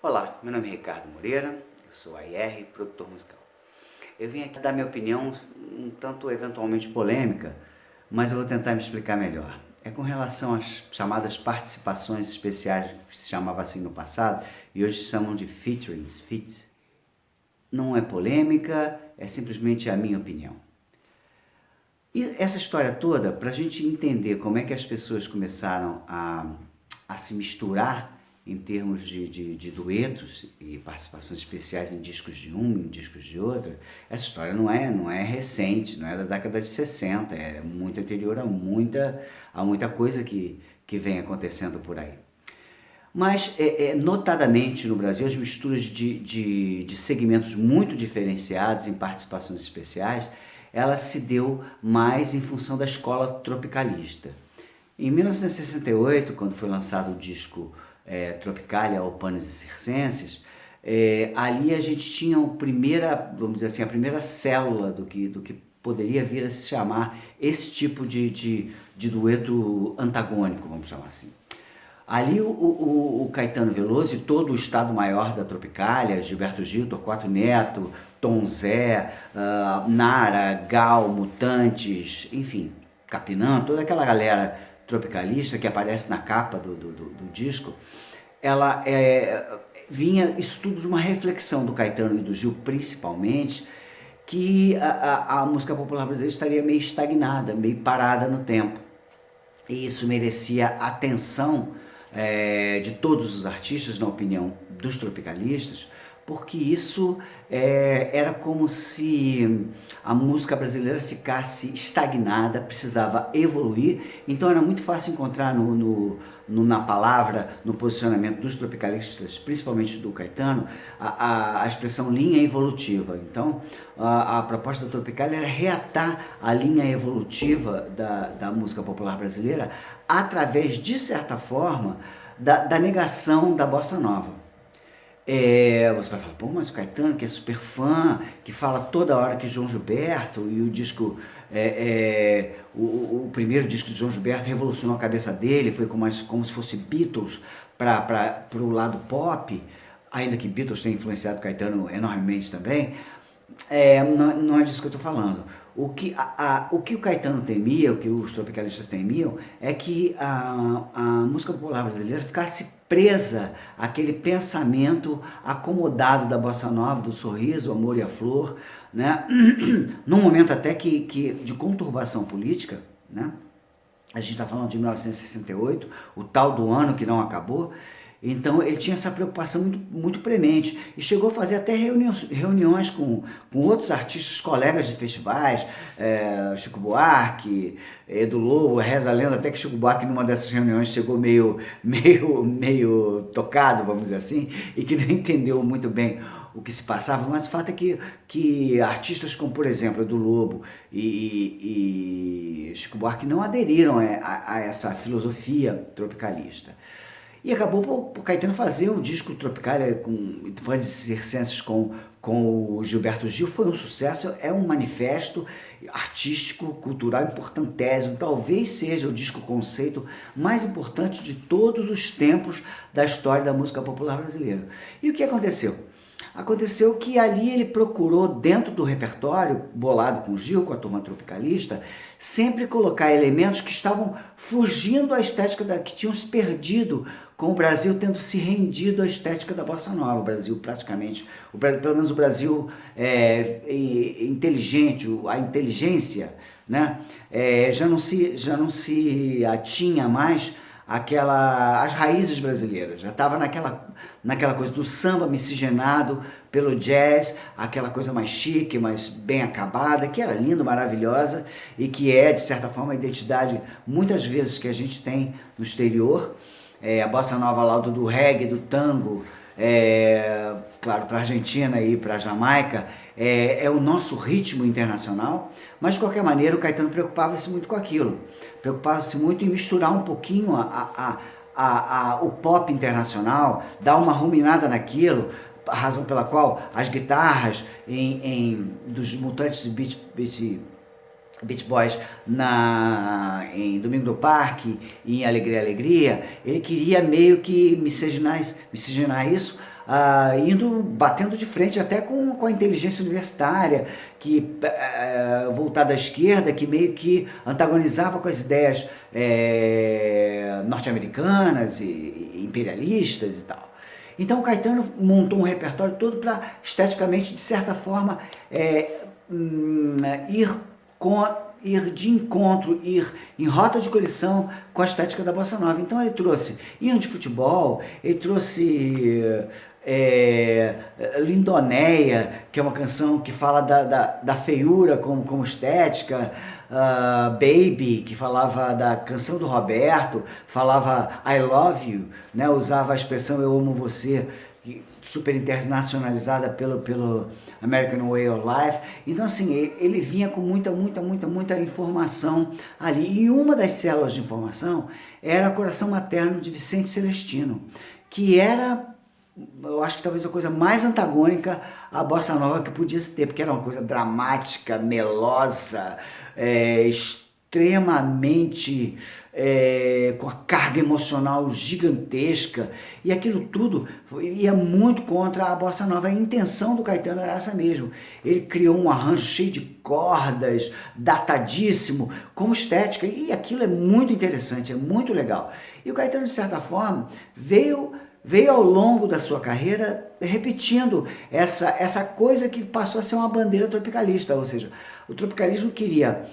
Olá, meu nome é Ricardo Moreira, eu sou AR, produtor musical. Eu vim aqui dar minha opinião, um tanto eventualmente polêmica, mas eu vou tentar me explicar melhor. É com relação às chamadas participações especiais, que se chamava assim no passado, e hoje chamam de featurings, feat. Não é polêmica, é simplesmente a minha opinião. E essa história toda, para a gente entender como é que as pessoas começaram a se misturar em termos de duetos e participações especiais em discos de um, em discos de outro, essa história não é recente, não é da década de 60, é muito anterior a muita coisa que vem acontecendo por aí. Mas, notadamente no Brasil, as misturas de segmentos muito diferenciados em participações especiais, ela se deu mais em função da escola tropicalista. Em 1968, quando foi lançado o disco Tropicalia ou Panis e Circenses, ali a gente tinha vamos dizer assim, a primeira célula do que poderia vir a se chamar esse tipo de dueto antagônico, vamos chamar assim. Ali o Caetano Veloso e todo o Estado-Maior da Tropicália, Gilberto Gil, Torquato Neto, Tom Zé, Nara, Gal, Mutantes, enfim, Capinã, toda aquela galera tropicalista que aparece na capa do disco, ela vinha isso tudo de uma reflexão do Caetano e do Gil, principalmente, que a música popular brasileira estaria meio estagnada, meio parada no tempo. E isso merecia atenção de todos os artistas, na opinião dos tropicalistas, porque isso era como se a música brasileira ficasse estagnada, precisava evoluir. Então era muito fácil encontrar na palavra, no posicionamento dos tropicalistas, principalmente do Caetano, a expressão linha evolutiva. Então a proposta da Tropicália era reatar a linha evolutiva da música popular brasileira através, de certa forma, da negação da bossa nova. Você vai falar, pô, mas o Caetano, que é super fã, que fala toda hora que João Gilberto, e o disco, o primeiro disco de João Gilberto revolucionou a cabeça dele, foi como se fosse Beatles para o lado pop, ainda que Beatles tenha influenciado Caetano enormemente também. Não é disso que eu estou falando. O que o Caetano temia, o que os tropicalistas temiam, é que a música popular brasileira ficasse presa àquele pensamento acomodado da bossa nova, do sorriso, o amor e a flor, né? Num momento até de conturbação política, né? A gente está falando de 1968, o tal do ano que não acabou. Então ele tinha essa preocupação muito premente e chegou a fazer até reuniões com outros artistas, colegas de festivais, Chico Buarque, Edu Lobo, reza a lenda até que Chico Buarque numa dessas reuniões chegou meio tocado, vamos dizer assim, e que não entendeu muito bem o que se passava, mas o fato é que artistas como, por exemplo, Edu Lobo e Chico Buarque não aderiram a essa filosofia tropicalista. E acabou por Caetano fazer o disco Tropicália com Panis e Circenses com o Gilberto Gil. Foi um sucesso, é um manifesto artístico, cultural importantíssimo. Talvez seja o disco conceito mais importante de todos os tempos da história da música popular brasileira. E o que aconteceu? Aconteceu que ali ele procurou, dentro do repertório, bolado com o Gil, com a turma tropicalista, sempre colocar elementos que estavam fugindo à estética que tinham se perdido com o Brasil tendo se rendido à estética da bossa nova. O Brasil praticamente, pelo menos o Brasil inteligente, a inteligência, né, já não se atinha mais as raízes brasileiras, já estava naquela coisa do samba miscigenado pelo jazz, aquela coisa mais chique, mais bem acabada, que era linda, maravilhosa e que é, de certa forma, a identidade, muitas vezes, que a gente tem no exterior. A bossa nova lá do reggae, do tango, claro, para a Argentina e para a Jamaica, é o nosso ritmo internacional, mas de qualquer maneira o Caetano preocupava-se muito com aquilo, preocupava-se muito em misturar um pouquinho o pop internacional, dar uma ruminada naquilo, a razão pela qual as guitarras dos Mutantes e Beach Boys em Domingo do Parque, em Alegria, Alegria. Ele queria meio que miscigenar isso, batendo de frente até com a inteligência universitária, voltada à esquerda, que meio que antagonizava com as ideias norte-americanas e imperialistas e tal. Então o Caetano montou um repertório todo para, esteticamente, de certa forma, ir de encontro, ir em rota de colisão com a estética da Bossa Nova. Então ele trouxe hino de futebol, ele trouxe Lindonéia, que é uma canção que fala da feiura como estética, Baby, que falava da canção do Roberto, falava I love you, né? Usava a expressão eu amo você, super internacionalizada pelo American Way of Life. Então assim, ele vinha com muita informação ali, e uma das células de informação era Coração Materno de Vicente Celestino, que era, eu acho que talvez a coisa mais antagônica à Bossa Nova que podia se ter, porque era uma coisa dramática, melosa, extremamente com a carga emocional gigantesca, e aquilo tudo ia muito contra a Bossa Nova. A intenção do Caetano era essa mesmo. Ele criou um arranjo cheio de cordas, datadíssimo, como estética, e aquilo é muito interessante, é muito legal. E o Caetano, de certa forma, veio ao longo da sua carreira repetindo essa coisa que passou a ser uma bandeira tropicalista, ou seja, o tropicalismo queria,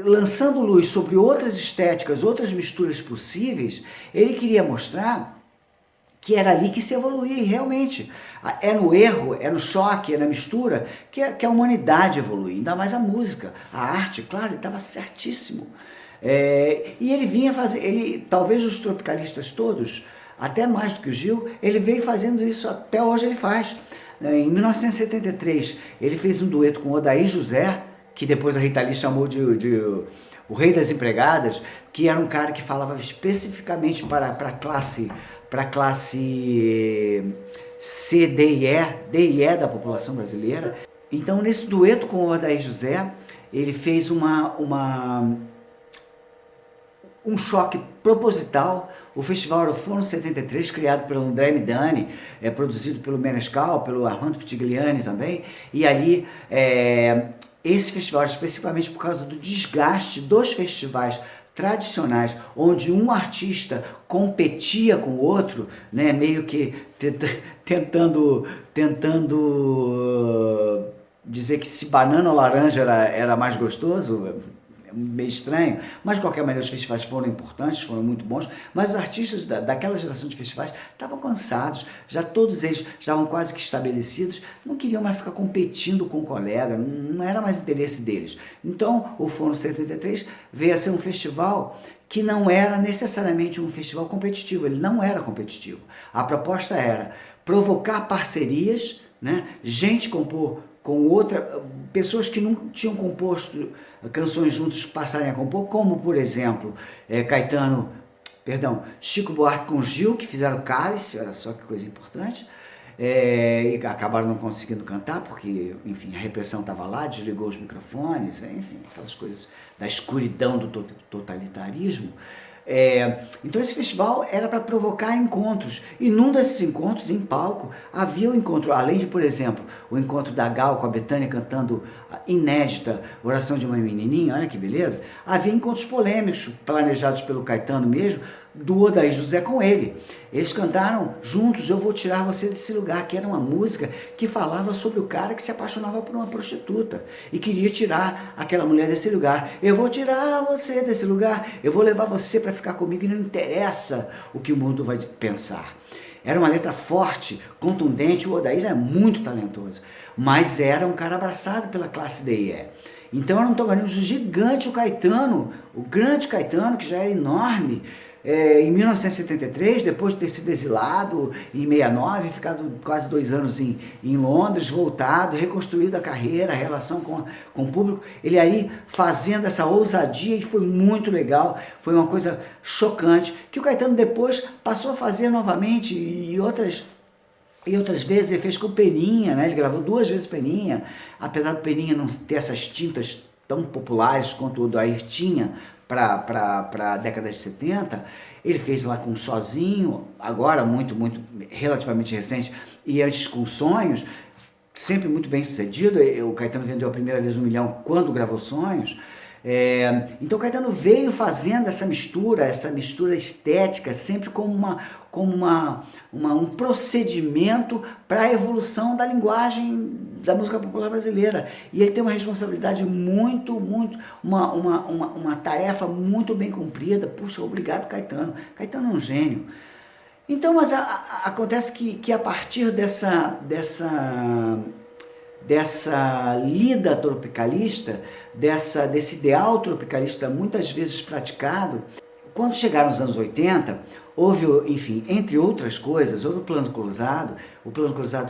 lançando luz sobre outras estéticas, outras misturas possíveis, ele queria mostrar que era ali que se evoluía, e realmente é no erro, é no choque, é na mistura que a humanidade evolui, ainda mais a música, a arte. Claro, ele estava certíssimo. E ele vinha fazer, talvez os tropicalistas todos, até mais do que o Gil, ele veio fazendo isso, até hoje ele faz. Em 1973, ele fez um dueto com Odair José, que depois a Rita Lee chamou de o Rei das Empregadas, que era um cara que falava especificamente para a classe C, D e E da população brasileira. Então, nesse dueto com o Odair José, ele fez um choque proposital. O Festival Aerofono 73, criado pelo André Midani, produzido pelo Menescal, pelo Armando Pitigliani também, e ali esse festival, especificamente por causa do desgaste dos festivais tradicionais, onde um artista competia com o outro, né, meio que tentando dizer que se banana ou laranja era mais gostoso, meio estranho, mas de qualquer maneira os festivais foram importantes, foram muito bons, mas os artistas daquela geração de festivais estavam cansados, já todos eles estavam quase que estabelecidos, não queriam mais ficar competindo com o colega, não era mais interesse deles. Então o Fono 73 veio a ser um festival que não era necessariamente um festival competitivo, ele não era competitivo. A proposta era provocar parcerias, né? Gente compor com outra, pessoas que não tinham composto canções juntos passarem a compor, como por exemplo Chico Buarque com Gil, que fizeram Cálice, olha só que coisa importante, e acabaram não conseguindo cantar, porque, enfim, a repressão estava lá, desligou os microfones, enfim, aquelas coisas da escuridão do totalitarismo. Então esse festival era para provocar encontros, e num desses encontros, em palco, havia o encontro, além de, por exemplo, o encontro da Gal com a Bethânia cantando inédita Oração de uma Menininha, olha que beleza, havia encontros polêmicos planejados pelo Caetano mesmo, do Odair José com ele. Eles cantaram juntos Eu Vou Tirar Você Desse Lugar, que era uma música que falava sobre o cara que se apaixonava por uma prostituta e queria tirar aquela mulher desse lugar. Eu vou tirar você desse lugar, eu vou levar você para ficar comigo e não interessa o que o mundo vai pensar. Era uma letra forte, contundente. O Odair é muito talentoso, mas era um cara abraçado pela classe D e E. Então era um antagonismo gigante. O Caetano, o grande Caetano, que já era enorme, em 1973, depois de ter sido exilado em 69, ficado quase 2 anos em Londres, voltado, reconstruído a carreira, a relação com o público, ele aí fazendo essa ousadia, e foi muito legal, foi uma coisa chocante, que o Caetano depois passou a fazer novamente, e outras vezes ele fez com Peninha, né? Ele gravou 2 vezes Peninha, apesar do Peninha não ter essas tintas tão populares quanto o do Ayrtinha para a década de 70, ele fez lá com Sozinho, agora relativamente recente, e antes com Sonhos, sempre muito bem sucedido. O Caetano vendeu a primeira vez 1 milhão quando gravou Sonhos. Então o Caetano veio fazendo essa mistura estética, sempre como um procedimento para a evolução da linguagem da música popular brasileira. E ele tem uma responsabilidade uma tarefa muito bem cumprida. Puxa, obrigado, Caetano. Caetano é um gênio. Então, mas acontece que a partir dessa lida tropicalista, desse ideal tropicalista muitas vezes praticado, quando chegaram os anos 80, houve, enfim, entre outras coisas, houve o Plano Cruzado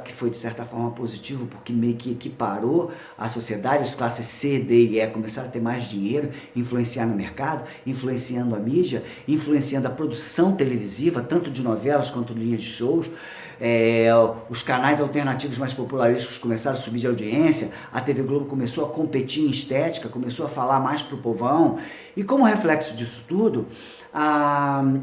que foi de certa forma positivo porque meio que equiparou a sociedade, as classes C, D e E começaram a ter mais dinheiro, influenciar no mercado, influenciando a mídia, influenciando a produção televisiva, tanto de novelas quanto de linhas de shows. Os canais alternativos mais popularísticos começaram a subir de audiência, a TV Globo começou a competir em estética, começou a falar mais para o povão, e como reflexo disso tudo,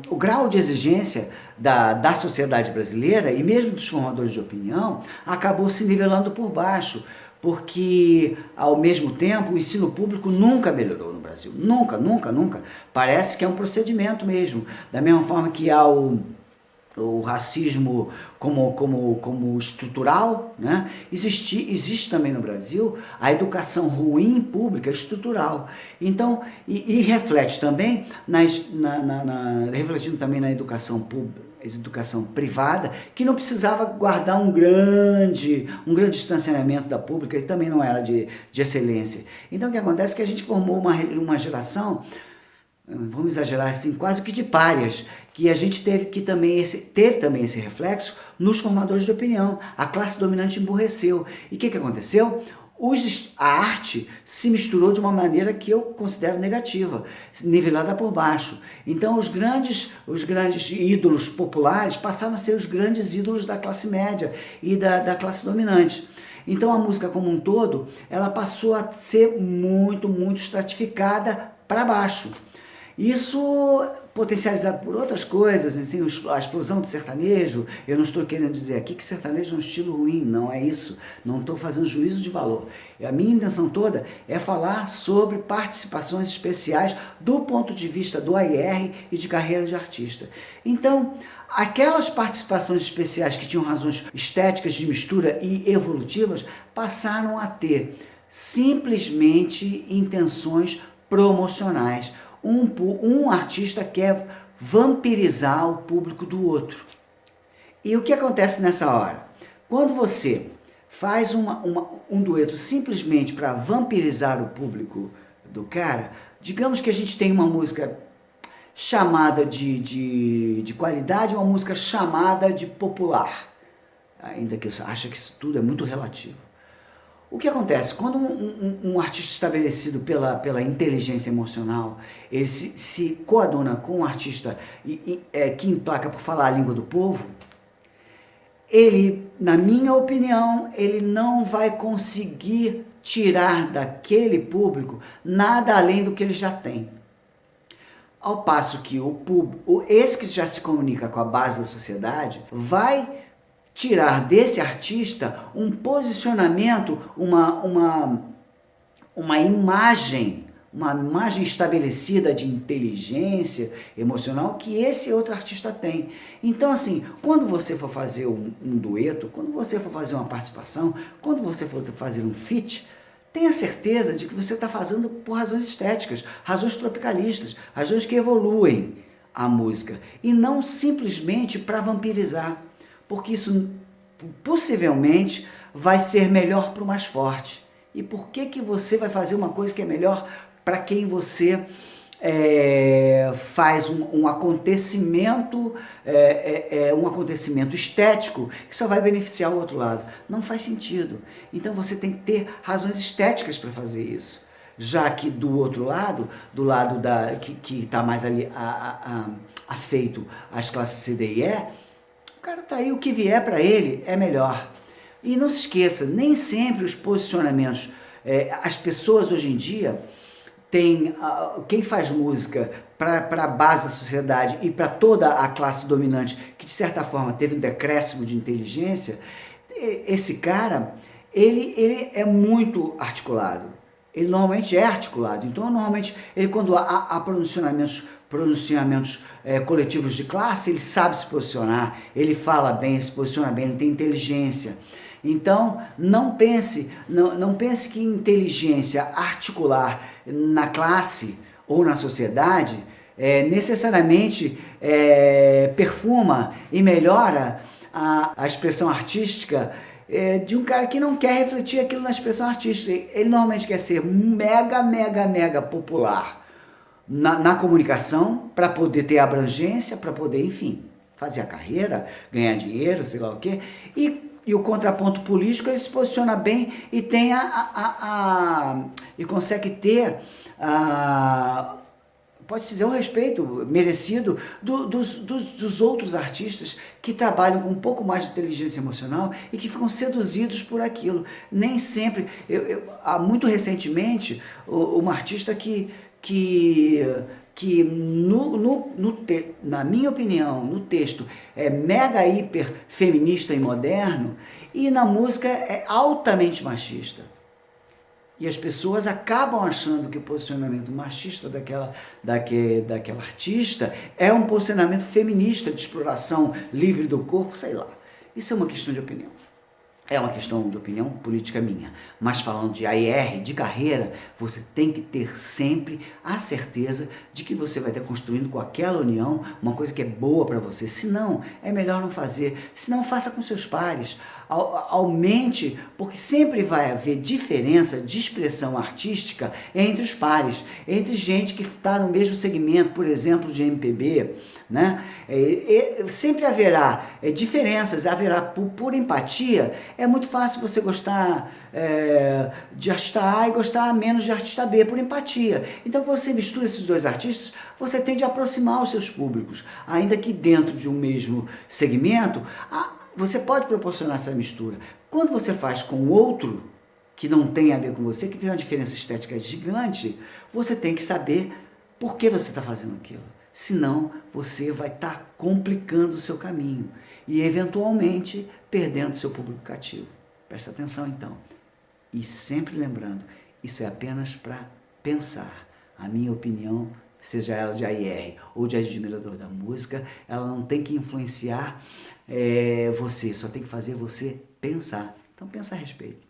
o grau de exigência da sociedade brasileira e mesmo dos formadores de opinião acabou se nivelando por baixo, porque ao mesmo tempo o ensino público nunca melhorou no Brasil, nunca. Parece que é um procedimento mesmo, da mesma forma que há o racismo como estrutural, né? Existe também no Brasil a educação ruim pública estrutural. Então, e reflete também refletindo também na educação pública, educação privada, que não precisava guardar um grande distanciamento da pública e também não era de excelência. Então o que acontece é que a gente formou uma geração, vamos exagerar assim, quase que de párias, que a gente teve também esse reflexo nos formadores de opinião. A classe dominante emburreceu. E o que aconteceu? A arte se misturou de uma maneira que eu considero negativa, nivelada por baixo. Então os grandes ídolos populares passaram a ser os grandes ídolos da classe média e da classe dominante. Então a música como um todo, ela passou a ser muito estratificada para baixo. Isso potencializado por outras coisas, assim, a explosão do sertanejo. Eu não estou querendo dizer aqui que sertanejo é um estilo ruim, não é isso. Não estou fazendo juízo de valor. A minha intenção toda é falar sobre participações especiais do ponto de vista do AIR e de carreira de artista. Então, aquelas participações especiais que tinham razões estéticas de mistura e evolutivas passaram a ter simplesmente intenções promocionais. Um artista quer vampirizar o público do outro. E o que acontece nessa hora? Quando você faz um dueto simplesmente para vampirizar o público do cara, digamos que a gente tem uma música chamada de qualidade, uma música chamada de popular, ainda que eu acho que isso tudo é muito relativo. O que acontece? Quando um artista estabelecido pela inteligência emocional, ele se coaduna com um artista que emplaca por falar a língua do povo, ele, na minha opinião, ele não vai conseguir tirar daquele público nada além do que ele já tem. Ao passo que o público, esse que já se comunica com a base da sociedade, vai tirar desse artista um posicionamento, uma imagem estabelecida de inteligência emocional que esse outro artista tem. Então, assim, quando você for fazer um dueto, quando você for fazer uma participação, quando você for fazer um feat, tenha certeza de que você está fazendo por razões estéticas, razões tropicalistas, razões que evoluem a música, e não simplesmente para vampirizar. Porque isso possivelmente vai ser melhor para o mais forte. E por que você vai fazer uma coisa que é melhor para quem você faz um acontecimento estético que só vai beneficiar o outro lado? Não faz sentido. Então você tem que ter razões estéticas para fazer isso. Já que do outro lado, do lado que está mais ali afeito às classes C, D e E, o cara tá aí, o que vier para ele é melhor. E não se esqueça, nem sempre os posicionamentos As pessoas hoje em dia têm, quem faz música para a base da sociedade e para toda a classe dominante, que de certa forma teve um decréscimo de inteligência, esse cara, ele é muito articulado. Ele normalmente é articulado. Então, normalmente, ele quando há pronunciamentos coletivos de classe, ele sabe se posicionar, ele fala bem, se posiciona bem, ele tem inteligência. Então, não pense que inteligência articular na classe ou na sociedade necessariamente perfuma e melhora a expressão artística de um cara que não quer refletir aquilo na expressão artística. Ele normalmente quer ser mega popular na comunicação, para poder ter abrangência, para poder, enfim, fazer a carreira, ganhar dinheiro, sei lá o quê. E o contraponto político, ele se posiciona bem e tem e consegue ter pode-se dizer, o respeito merecido dos outros artistas que trabalham com um pouco mais de inteligência emocional e que ficam seduzidos por aquilo. Nem sempre, muito recentemente, uma artista que na minha opinião, no texto, é mega hiper feminista e moderno, e na música é altamente machista. E as pessoas acabam achando que o posicionamento machista daquela artista é um posicionamento feminista, de exploração livre do corpo, sei lá. Isso é uma questão de opinião. É uma questão de opinião política minha. Mas falando de AIR, de carreira, você tem que ter sempre a certeza de que você vai estar construindo com aquela união uma coisa que é boa para você. Se não, é melhor não fazer. Se não, faça com seus pares. Aumente, porque sempre vai haver diferença de expressão artística entre os pares, entre gente que está no mesmo segmento, por exemplo, de MPB, né? Sempre haverá diferenças, haverá por empatia. É muito fácil você gostar de artista A e gostar menos de artista B, por empatia. Então, você mistura esses dois artistas, você tende a aproximar os seus públicos, ainda que dentro de um mesmo segmento, você pode proporcionar essa mistura. Quando você faz com outro, que não tem a ver com você, que tem uma diferença estética gigante, você tem que saber por que você está fazendo aquilo. Senão, você vai estar complicando o seu caminho e, eventualmente, perdendo seu público cativo. Presta atenção, então. E sempre lembrando, isso é apenas para pensar. A minha opinião, seja ela de AIR ou de admirador da música, ela não tem que influenciar você, só tem que fazer você pensar. Então, pensa a respeito.